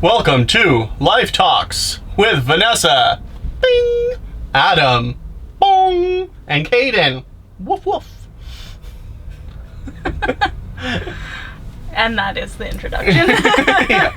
Welcome to Life Talks with Vanessa, bing, Adam, bong, and Caden, woof woof. And that is the introduction. Yeah.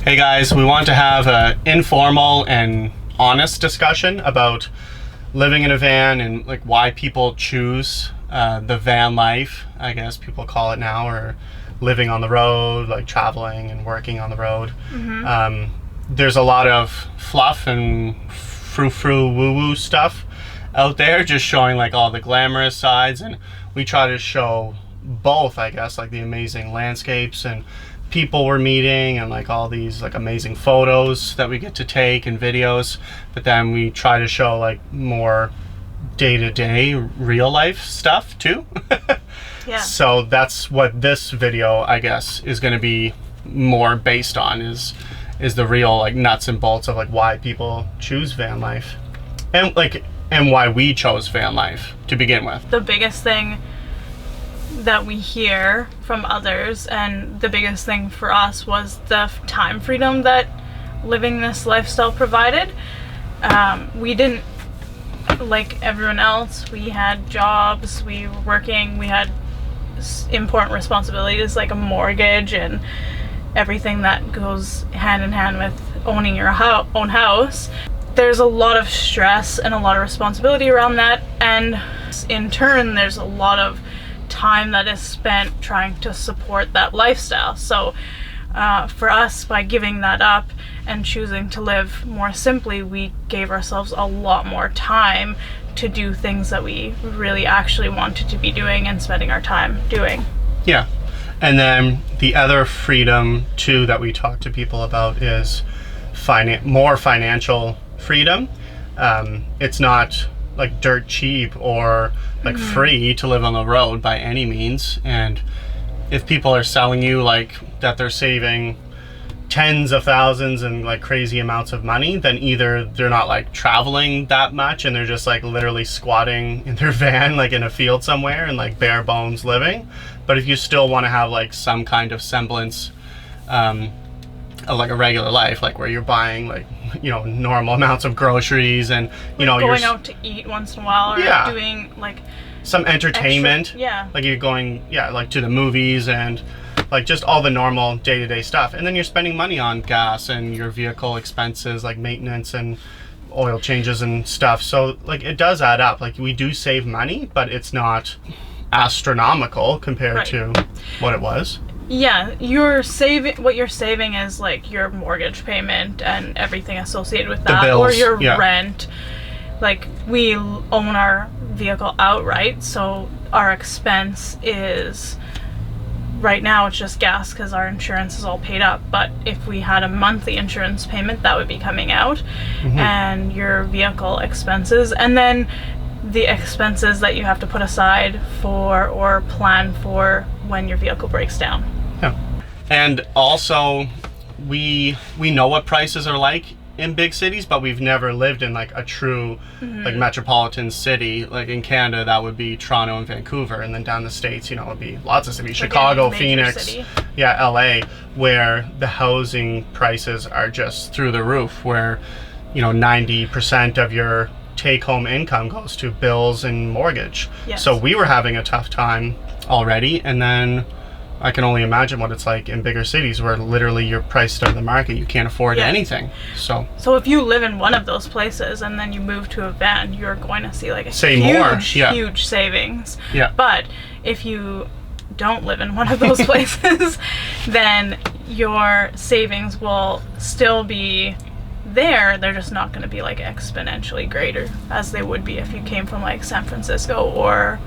Hey guys, we want to have an informal and honest discussion about living in a van and like why people choose the van life, I guess people call it now, or living on the road, like traveling and working on the road. Mm-hmm. There's a lot of fluff and frou-frou woo-woo stuff out there, just showing like all the glamorous sides, and we try to show both, I guess, like the amazing landscapes and people we're meeting and like all these like amazing photos that we get to take and videos, but then we try to show like more day-to-day real life stuff too. Yeah. So that's what this video, I guess, is going to be more based on, is the real like nuts and bolts of like why people choose van life and why we chose van life to begin with. The biggest thing that we hear from others, and the biggest thing for us, was the time freedom that living this lifestyle provided. We didn't, like everyone else, we had jobs, we were working, we had important responsibilities like a mortgage and everything that goes hand in hand with owning your own house. There's a lot of stress and a lot of responsibility around that, and in turn there's a lot of time that is spent trying to support that lifestyle. So for us, by giving that up and choosing to live more simply, we gave ourselves a lot more time to do things that we really actually wanted to be doing and spending our time doing. Yeah. And then the other freedom too that we talk to people about is more financial freedom. It's not like dirt cheap or like free to live on the road by any means. And if people are selling you like that they're saving tens of thousands and like crazy amounts of money, then either they're not like traveling that much and they're just like literally squatting in their van like in a field somewhere and like bare bones living. But if you still want to have like some kind of semblance of like a regular life, like where you're buying like, you know, normal amounts of groceries and, you know, going out to eat once in a while, or doing like some entertainment, extra, like you're going like to the movies and like just all the normal day-to-day stuff, and then you're spending money on gas and your vehicle expenses like maintenance and oil changes and stuff. So like it does add up. Like we do save money, but it's not astronomical compared to what it was. Yeah, what you're saving is like your mortgage payment and everything associated with that, bills, or your rent. Like we own our vehicle outright, so our expense is, right now it's just gas because our insurance is all paid up. But if we had a monthly insurance payment, that would be coming out, and your vehicle expenses, and then the expenses that you have to put aside for or plan for when your vehicle breaks down. Yeah. And also we know what prices are like in big cities, but we've never lived in like a true like metropolitan city. Like in Canada, that would be Toronto and Vancouver, and then down the States, you know, it'd be lots of cities, like Chicago, Phoenix, LA, where the housing prices are just through the roof, where, you know, 90% of your take-home income goes to bills and mortgage. Yes. So we were having a tough time already, and then I can only imagine what it's like in bigger cities where literally you're priced out of the market. You can't afford anything. So if you live in one of those places and then you move to a van, you're going to see like a huge savings. Yeah. But if you don't live in one of those places, then your savings will still be there. They're just not going to be like exponentially greater as they would be if you came from like San Francisco or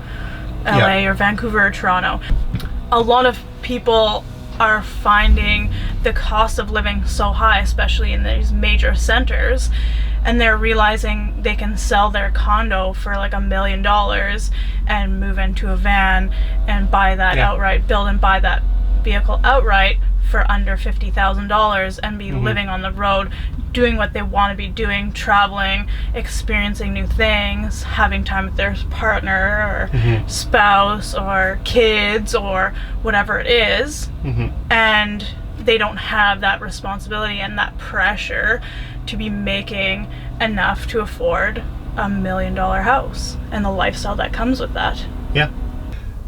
LA or Vancouver or Toronto. A lot of people are finding the cost of living so high, especially in these major centers, and they're realizing they can sell their condo for like $1 million and move into a van and buy that outright, build and buy that vehicle outright for under $50,000 and be living on the road, doing what they want to be doing, traveling, experiencing new things, having time with their partner or spouse or kids or whatever it is. And they don't have that responsibility and that pressure to be making enough to afford $1 million house and the lifestyle that comes with that. Yeah.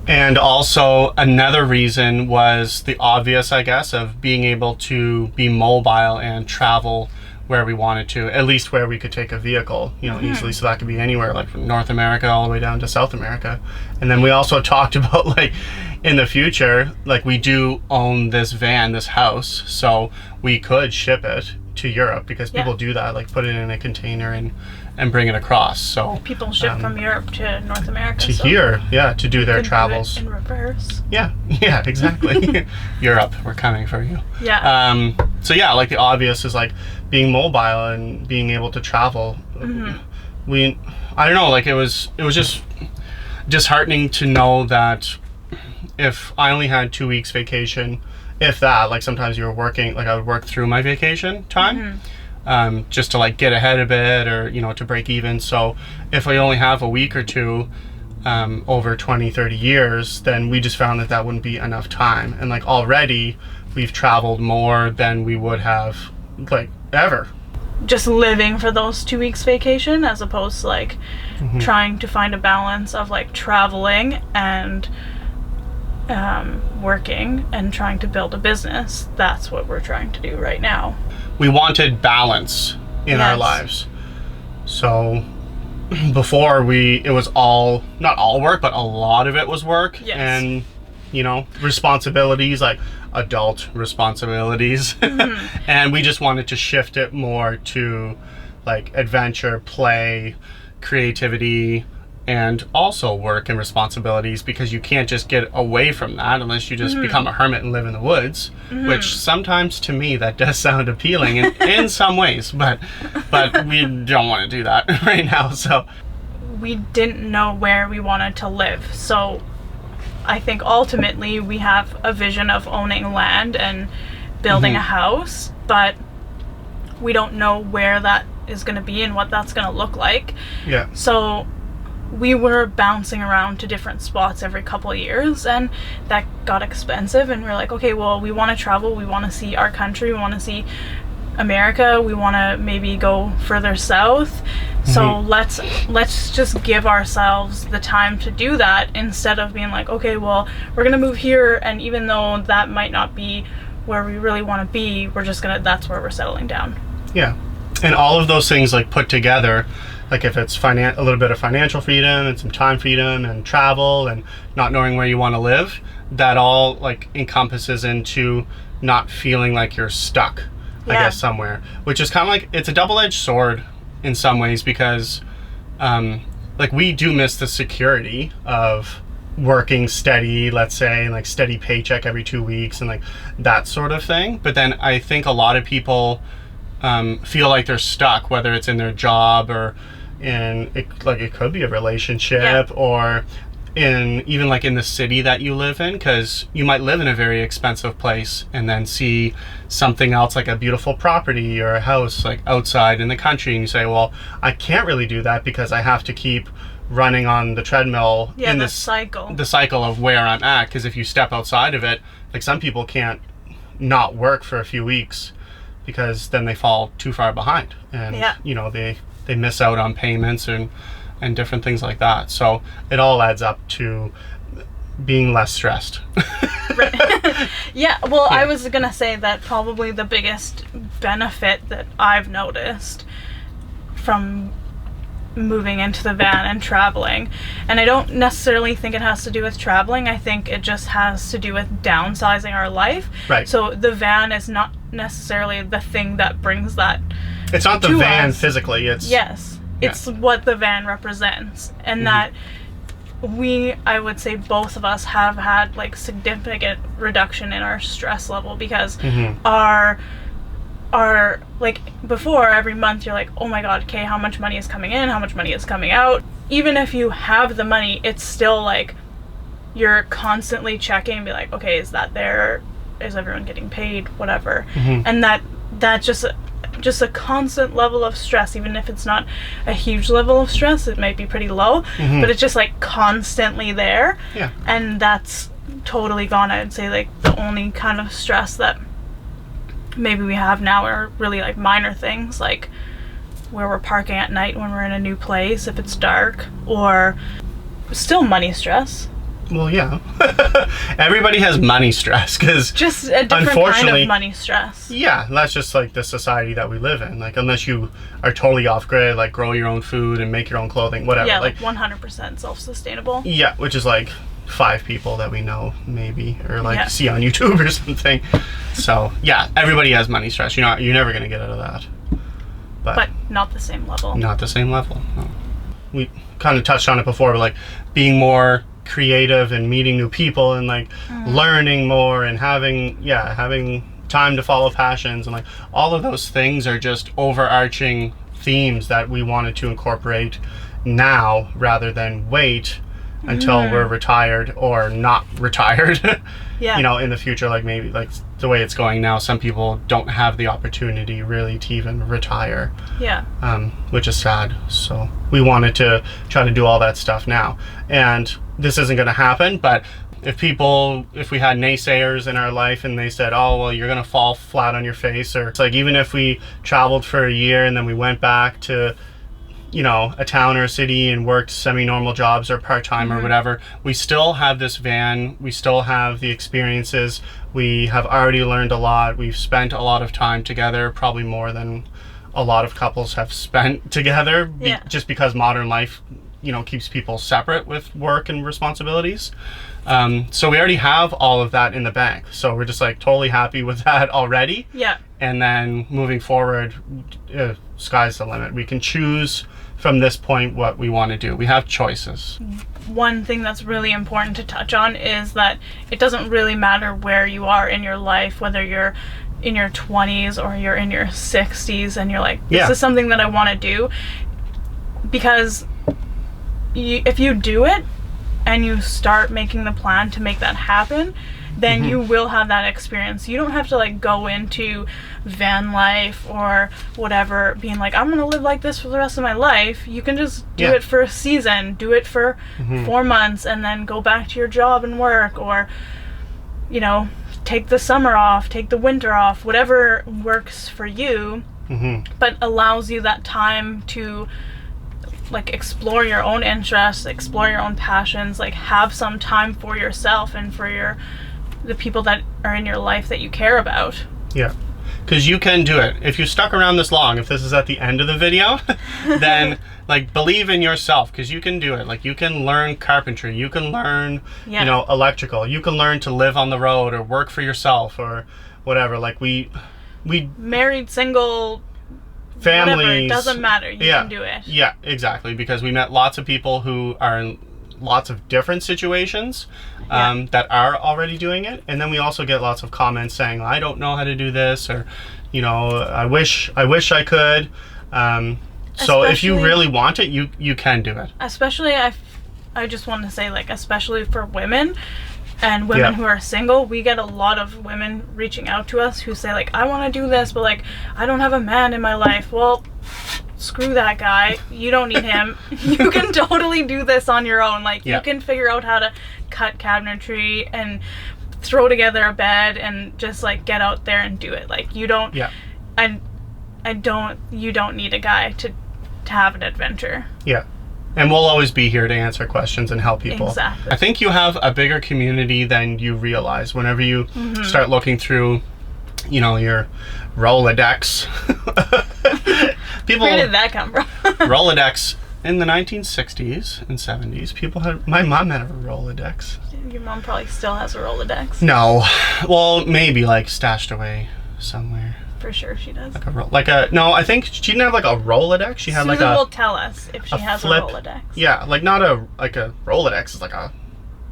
And also another reason was the obvious, I guess, of being able to be mobile and travel where we wanted to, at least where we could take a vehicle, easily. So that could be anywhere, like from North America all the way down to South America. And then we also talked about, like, in the future, like, we do own this van, this house, so we could ship it to Europe, because people do that, like put it in a container and bring it across. So people ship from Europe to North America to here, to do their travels. Do it in reverse. Yeah, exactly. Europe, we're coming for you. Yeah. So yeah, like the obvious is like being mobile and being able to travel. I don't know, like it was just disheartening to know that if I only had 2 weeks vacation, if that, like sometimes you were working, like I would work through my vacation time, just to like get ahead a bit, or to break even. So if I only have a week or two over 20-30 years, then we just found that wouldn't be enough time. And like already we've traveled more than we would have like ever. Just living for those 2 weeks vacation, as opposed to like trying to find a balance of like traveling and working and trying to build a business. That's what we're trying to do right now. We wanted balance in our lives. So before it was all, not all work, but a lot of it was work. And responsibilities, like adult responsibilities. And we just wanted to shift it more to like adventure, play, creativity, and also work and responsibilities, because you can't just get away from that unless you just become a hermit and live in the woods, which sometimes to me that does sound appealing in some ways, but we don't want to do that right now. So we didn't know where we wanted to live, so I think ultimately we have a vision of owning land and building a house, but we don't know where that is going to be and what that's going to look like. So we were bouncing around to different spots every couple of years, and that got expensive, and we're like, okay, well, we want to travel, we want to see our country, we want to see America, we want to maybe go further south. So let's just give ourselves the time to do that, instead of being like, okay, well, we're gonna move here, and even though that might not be where we really want to be, we're just gonna, that's where we're settling down. And all of those things like put together, like if it's a little bit of financial freedom and some time freedom and travel and not knowing where you want to live, that all like encompasses into not feeling like you're stuck, I guess, somewhere, which is kind of like, it's a double-edged sword in some ways, because like we do miss the security of working steady, let's say, like steady paycheck every 2 weeks and like that sort of thing. But then I think a lot of people feel like they're stuck, whether it's in their job or it could be a relationship, or in even like in the city that you live in, because you might live in a very expensive place and then see something else like a beautiful property or a house like outside in the country, and you say, well, I can't really do that because I have to keep running on the treadmill in the cycle of where I'm at. Because if you step outside of it, like some people can't not work for a few weeks because then they fall too far behind, and they miss out on payments and different things like that. So it all adds up to being less stressed. I was gonna say that probably the biggest benefit that I've noticed from moving into the van and traveling, and I don't necessarily think it has to do with traveling, I think it just has to do with downsizing our life. So the van is not necessarily the thing that brings that. It's not the van physically, it's it's what the van represents, and that I would say both of us have had like significant reduction in our stress level, because our like before, every month you're like, oh my god, okay, how much money is coming in, how much money is coming out. Even if you have the money, it's still like you're constantly checking and be like, okay, is that there, is everyone getting paid, whatever. Mhm. And that just a constant level of stress, even if it's not a huge level of stress, it might be pretty low, Mhm. but it's just like constantly there. Yeah. And that's totally gone. I'd say like the only kind of stress that maybe we have now are really like minor things, like where we're parking at night when we're in a new place if it's dark, or still money stress. Well, yeah. Everybody has money stress because Just a different kind unfortunately, of money stress. yeah, that's just like the society that we live in. Like, unless you are totally off grid, like grow your own food and make your own clothing, whatever. Yeah, like 100% self-sustainable. Yeah, which is like 5 people that we know, maybe, or like Yeah. see on YouTube or something. So yeah, everybody has money stress. You're never gonna get out of that. But not the same level. Not the same level. No. We kind of touched on it before, but like being more creative and meeting new people and like learning more and having time to follow passions, and like all of those things are just overarching themes that we wanted to incorporate now rather than wait until we're retired or not retired. Yeah. You know, in the future, like maybe like the way it's going now, some people don't have the opportunity really to even retire, Yeah. which is sad. So we wanted to try to do all that stuff now, and this isn't going to happen. But if we had naysayers in our life and they said, oh, well, you're going to fall flat on your face, or it's like, even if we traveled for a year and then we went back to, you know, a town or a city and worked semi-normal jobs or part-time or whatever, we still have this van, we still have the experiences, we have already learned a lot, we've spent a lot of time together, probably more than a lot of couples have spent together, Yeah. just because modern life, you know, keeps people separate with work and responsibilities. So we already have all of that in the bank, so we're just like totally happy with that already. Yeah. And then moving forward, sky's the limit. We can choose from this point what we want to do. We have choices. One thing that's really important to touch on is that it doesn't really matter where you are in your life, whether you're in your 20s or you're in your 60s and you're like, this is something that I want to do. Because if you do it and you start making the plan to make that happen, then you will have that experience. You don't have to like go into van life or whatever being like, I'm gonna live like this for the rest of my life. You can just do it for a season, do it for 4 months, and then go back to your job and work, or, you know, take the summer off, take the winter off, whatever works for you, but allows you that time to like explore your own interests, explore your own passions, like have some time for yourself and for the people that are in your life that you care about. Yeah, because you can do it. If you stuck around this long, if this is at the end of the video, then like believe in yourself, because you can do it. Like you can learn carpentry, you can learn, you know, electrical, you can learn to live on the road or work for yourself or whatever. Like we married, single, families, whatever, it doesn't matter. You can do it. Yeah, exactly. Because we met lots of people who are in lots of different situations that are already doing it, and then we also get lots of comments saying, I don't know how to do this, or, you know, I wish I could. So if you really want it, you can do it. Especially, I just want to say, like, especially for women and women who are single, we get a lot of women reaching out to us who say, like, I want to do this, but like I don't have a man in my life. Well, screw that guy. You don't need him. You can totally do this on your own. Like, you can figure out how to cut cabinetry and throw together a bed and just like get out there and do it. Like, you don't you don't need a guy to have an adventure. Yeah. And we'll always be here to answer questions and help people. Exactly. I think you have a bigger community than you realize whenever you start looking through, you know, your Rolodex. Where did that come from? Rolodex in the 1960s and 70s. People had, my mom had a Rolodex. Your mom probably still has a Rolodex. No. Well, maybe like stashed away somewhere. For sure she does. No, I think she didn't have like a Rolodex. She had Susan will tell us if she has flip, a Rolodex. Yeah, like not a Rolodex is like a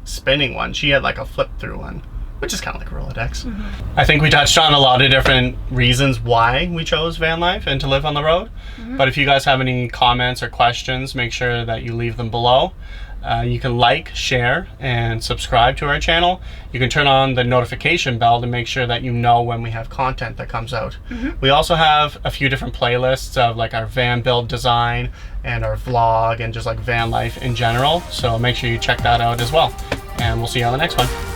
spinning one. She had like a flip through one. which is kind of like a Rolodex. I think we touched on a lot of different reasons why we chose van life and to live on the road. But if you guys have any comments or questions, make sure that you leave them below. You can like, share, and subscribe to our channel. You can turn on the notification bell to make sure that you know when we have content that comes out. We also have a few different playlists of like our van build design and our vlog and just like van life in general. So make sure you check that out as well. And we'll see you on the next one.